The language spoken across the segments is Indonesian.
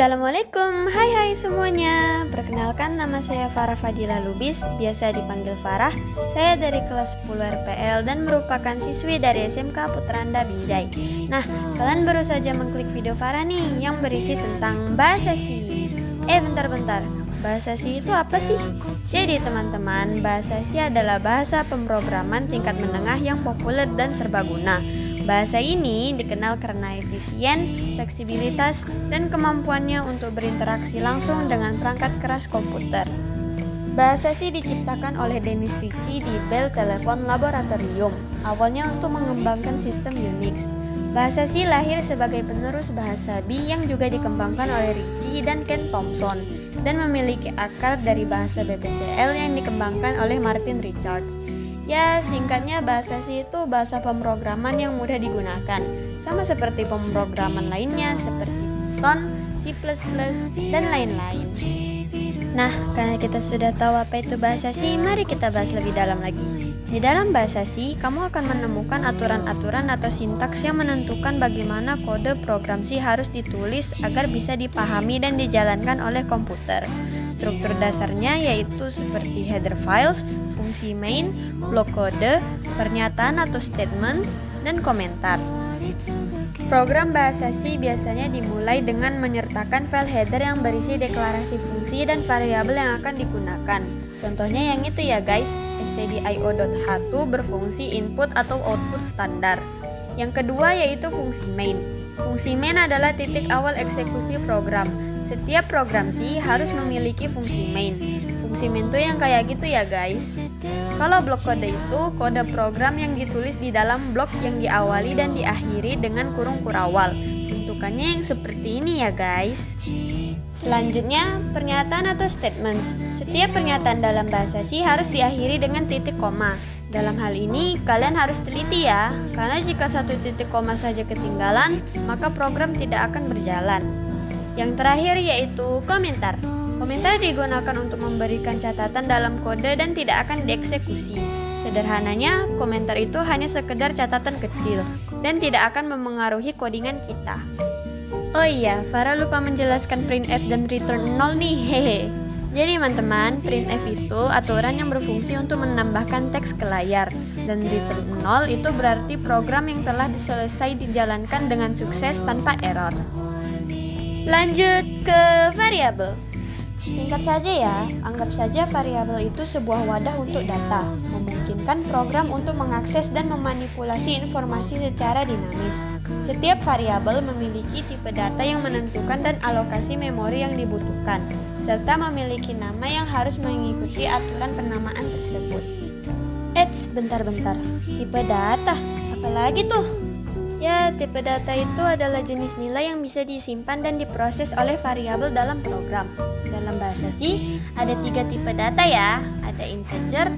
Assalamualaikum, hai semuanya. Perkenalkan, nama saya Farah Fadila Lubis, biasa dipanggil Farah. Saya dari kelas 10 RPL dan merupakan siswi dari SMK Putranda Binjai. Nah, kalian baru saja mengklik video Farah nih yang berisi tentang bahasa Si. Bentar, bahasa Si itu apa sih? Jadi teman-teman, bahasa Si adalah bahasa pemrograman tingkat menengah yang populer dan serbaguna. Bahasa ini dikenal karena efisien, fleksibilitas, dan kemampuannya untuk berinteraksi langsung dengan perangkat keras komputer. Bahasa Si diciptakan oleh Dennis Ritchie di Bell Telephone Laboratorium, awalnya untuk mengembangkan sistem Unix. Bahasa Si lahir sebagai penerus bahasa B yang juga dikembangkan oleh Ritchie dan Ken Thompson, dan memiliki akar dari bahasa BPCL yang dikembangkan oleh Martin Richards. Ya, singkatnya bahasa Si itu bahasa pemrograman yang mudah digunakan, sama seperti pemrograman lainnya seperti Python, C++, dan lain-lain. Nah, karena kita sudah tahu apa itu bahasa Si, mari kita bahas lebih dalam lagi. Di dalam bahasa Si, kamu akan menemukan aturan-aturan atau sintaks yang menentukan bagaimana kode program Si harus ditulis agar bisa dipahami dan dijalankan oleh komputer. Struktur dasarnya yaitu seperti header files, fungsi main, blok kode, pernyataan atau statements, dan komentar. Program bahasa Si biasanya dimulai dengan menyertakan file header yang berisi deklarasi fungsi dan variabel yang akan digunakan. Contohnya yang itu ya guys, stdio.h2 berfungsi input atau output standar. Yang kedua yaitu fungsi main. Fungsi main adalah titik awal eksekusi program. Setiap program Si harus memiliki fungsi main. Fungsi main itu yang kayak gitu ya guys. Kalau blok kode itu kode program yang ditulis di dalam blok yang diawali dan diakhiri dengan kurung kurawal. Bentukannya yang seperti ini ya guys. Selanjutnya, pernyataan atau statements. Setiap pernyataan dalam bahasa Si harus diakhiri dengan titik koma. Dalam hal ini, kalian harus teliti ya, karena jika satu titik koma saja ketinggalan, maka program tidak akan berjalan. Yang terakhir yaitu komentar. Komentar digunakan untuk memberikan catatan dalam kode dan tidak akan dieksekusi. Sederhananya, komentar itu hanya sekedar catatan kecil dan tidak akan memengaruhi codingan kita. Oh iya, Farah lupa menjelaskan printf dan return 0 nih, hehe. Jadi teman-teman, printf itu aturan yang berfungsi untuk menambahkan teks ke layar, dan return 0 itu berarti program yang telah selesai dijalankan dengan sukses tanpa error. Lanjut ke variabel. Singkat saja ya, anggap saja variabel itu sebuah wadah untuk data, memungkinkan program untuk mengakses dan memanipulasi informasi secara dinamis. Setiap variabel memiliki tipe data yang menentukan dan alokasi memori yang dibutuhkan, serta memiliki nama yang harus mengikuti aturan penamaan tersebut. Bentar, tipe data, apalagi tuh? Ya, tipe data itu adalah jenis nilai yang bisa disimpan dan diproses oleh variabel dalam program. Dalam bahasa Si, ada 3 tipe data ya, ada integer,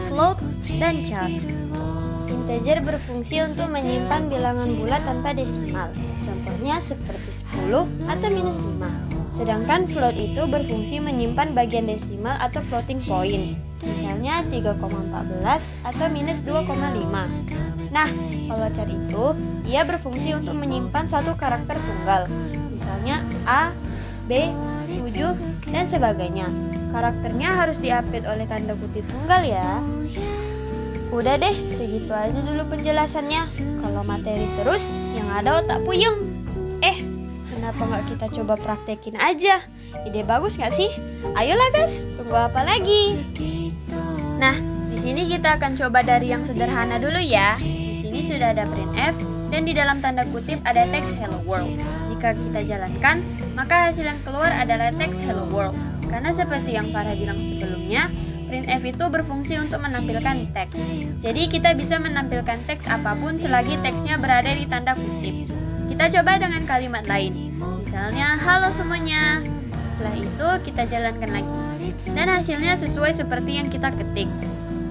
float, dan char. Integer berfungsi untuk menyimpan bilangan bulat tanpa desimal, contohnya seperti 10 atau minus 5. Sedangkan float itu berfungsi menyimpan bagian desimal atau floating point, misalnya 3,14 atau minus 2,5. Nah, kalau char itu, ia berfungsi untuk menyimpan satu karakter tunggal, misalnya A, B, 7, dan sebagainya. Karakternya harus diupdate oleh tanda kutip tunggal ya. Udah deh, segitu aja dulu penjelasannya. Kalau materi terus, yang ada otak puyeng. Kenapa nggak kita coba praktekin aja? Ide bagus nggak sih? Ayolah guys, tunggu apa lagi? Nah, di sini kita akan coba dari yang sederhana dulu ya. Di sini sudah ada printf dan di dalam tanda kutip ada teks hello world. Jika kita jalankan, maka hasil yang keluar adalah teks hello world. Karena seperti yang Farah bilang sebelumnya, printf itu berfungsi untuk menampilkan teks. Jadi kita bisa menampilkan teks apapun selagi teksnya berada di tanda kutip. Kita coba dengan kalimat lain. Misalnya, halo semuanya. Setelah itu kita jalankan lagi. Dan hasilnya sesuai seperti yang kita ketik.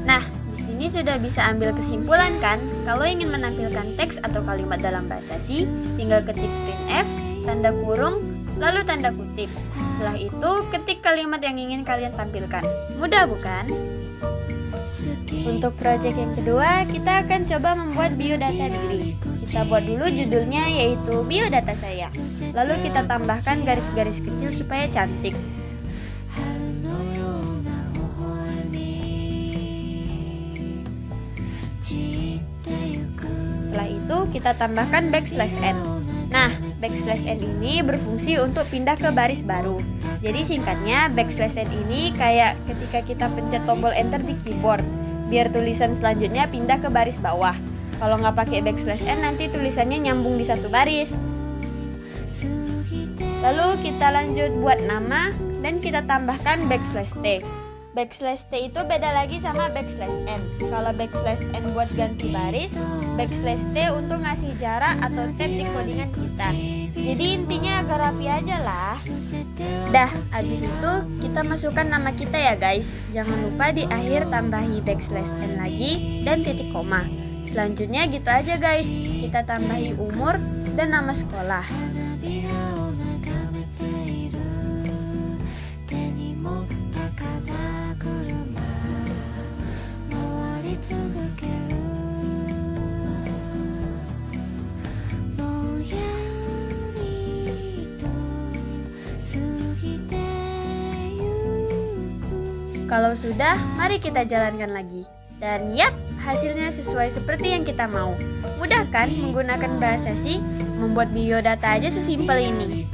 Nah, di sini sudah bisa ambil kesimpulan kan? Kalau ingin menampilkan teks atau kalimat dalam bahasa Si, tinggal ketik printf, tanda kurung, lalu tanda kutip. Setelah itu, ketik kalimat yang ingin kalian tampilkan. Mudah bukan? Untuk proyek yang kedua, kita akan coba membuat biodata diri. Kita buat dulu judulnya yaitu biodata saya. Lalu kita tambahkan garis-garis kecil supaya cantik. Setelah itu kita tambahkan backslash n. Nah, backslash n ini berfungsi untuk pindah ke baris baru. Jadi singkatnya backslash n ini kayak ketika kita pencet tombol enter di keyboard, biar tulisan selanjutnya pindah ke baris bawah. Kalau nggak pakai backslash n nanti tulisannya nyambung di satu baris. Lalu kita lanjut buat nama dan kita tambahkan backslash t. Backslash t itu beda lagi sama backslash n. Kalau backslash n buat ganti baris, backslash t untuk ngasih jarak atau tab di codingan kita. Jadi intinya agak rapi aja lah. Dah, habis itu kita masukkan nama kita ya guys. Jangan lupa di akhir tambahi backslash n lagi dan titik koma. Selanjutnya gitu aja guys. Kita tambahi umur dan nama sekolah. Kalau sudah, mari kita jalankan lagi. Dan yap, hasilnya sesuai seperti yang kita mau. Mudah kan menggunakan bahasa C? Membuat biodata aja sesimpel ini.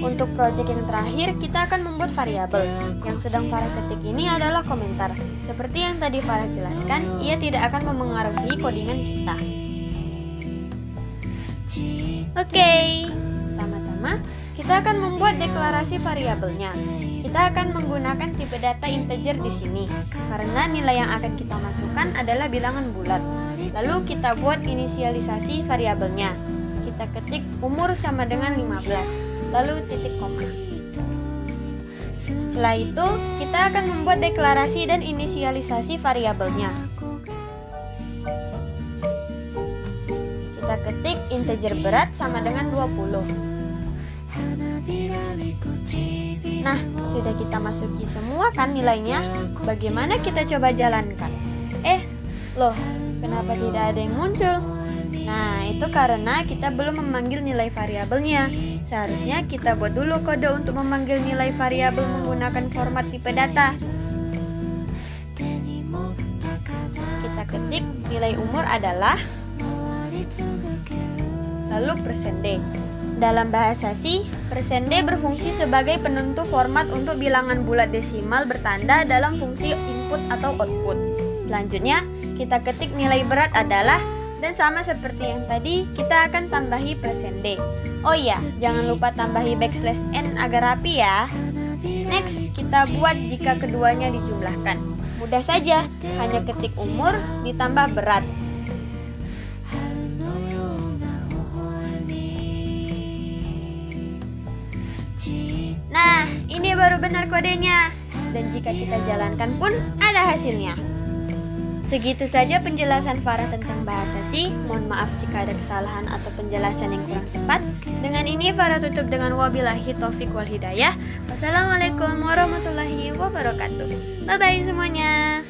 Untuk project yang terakhir, kita akan membuat variabel. Yang sedang Farah ketik ini adalah komentar. Seperti yang tadi Farah jelaskan, ia tidak akan memengaruhi codingan kita. Oke, pertama-tama kita akan membuat deklarasi variabelnya. Kita akan menggunakan tipe data integer di sini, karena nilai yang akan kita masukkan adalah bilangan bulat. Lalu kita buat inisialisasi variabelnya. Kita ketik umur sama dengan 15, lalu titik koma. Setelah itu, kita akan membuat deklarasi dan inisialisasi variabelnya. Kita ketik integer berat sama dengan 20. Nah, sudah kita masuki semua kan nilainya? Bagaimana kita coba jalankan? Loh, kenapa tidak ada yang muncul? Nah, itu karena kita belum memanggil nilai variabelnya. Seharusnya kita buat dulu kode untuk memanggil nilai variabel menggunakan format tipe data. Kita ketik nilai umur adalah, lalu %d. Dalam bahasa C, %d berfungsi sebagai penentu format untuk bilangan bulat desimal bertanda dalam fungsi input atau output. Selanjutnya, kita ketik nilai berat adalah, dan sama seperti yang tadi, kita akan tambahi %d. Oh iya, jangan lupa tambahi backslash n agar rapi ya. Next, kita buat jika keduanya dijumlahkan. Mudah saja, hanya ketik umur ditambah berat. Nah, ini baru benar kodenya. Dan jika kita jalankan pun ada hasilnya. Segitu saja penjelasan Farah tentang bahasa C. Mohon maaf jika ada kesalahan atau penjelasan yang kurang tepat. Dengan ini Farah tutup dengan wabillahi taufik wal hidayah. Wassalamualaikum warahmatullahi wabarakatuh. Bye bye semuanya.